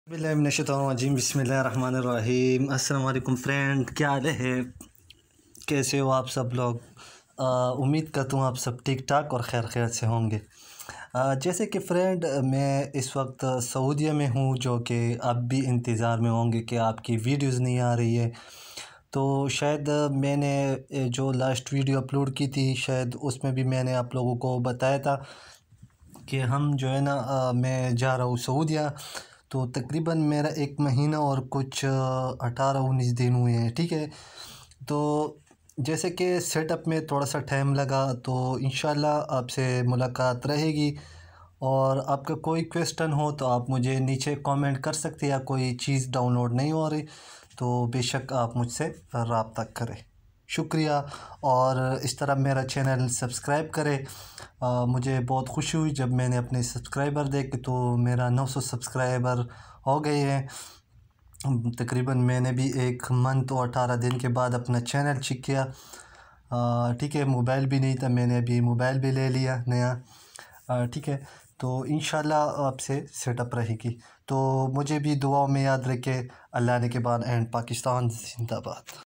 बिस्मिल्लाहिर्रहमानिर्रहीम बिस्मिल्लाहिर्रहमानिर्रहीम। अस्सलाम वालेकुम फ्रेंड, क्या हाल है? कैसे हो आप सब लोग? उम्मीद करता हूँ आप सब ठीक ठाक और खैर खैर से होंगे। जैसे कि फ्रेंड, मैं इस वक्त सऊदीया में हूँ, जो कि आप भी इंतज़ार में होंगे कि आपकी वीडियोज़ नहीं आ रही है। तो शायद मैंने जो लास्ट वीडियो अपलोड की थी, शायद उसमें भी मैंने आप लोगों को बताया था कि हम जो है ना, मैं जा रहा हूँ सऊदीया। तो तकरीबन मेरा 1 महीना और कुछ 18-19 दिन हुए हैं, ठीक है। तो जैसे कि सेटअप में थोड़ा सा टाइम लगा, तो इंशाल्लाह आपसे मुलाकात रहेगी। और आपका कोई क्वेश्चन हो तो आप मुझे नीचे कमेंट कर सकते हैं, या कोई चीज़ डाउनलोड नहीं हो रही तो बेशक आप मुझसे रब्ता करें। शुक्रिया। और इस तरह मेरा चैनल सब्सक्राइब करें। मुझे बहुत खुशी हुई जब मैंने अपने सब्सक्राइबर देखे, तो मेरा 900 सब्सक्राइबर हो गए हैं। तकरीबन मैंने भी 1 मंथ और 18 दिन के बाद अपना चैनल चेक किया। ठीक है, मोबाइल भी नहीं था, मैंने अभी मोबाइल भी ले लिया नया। ठीक है, तो इंशाल्लाह आपसे सेटअप रहेगी। तो मुझे भी दुआओं में याद रखें। अल्लाह ने के बाद एंड पाकिस्तान जिंदाबाद।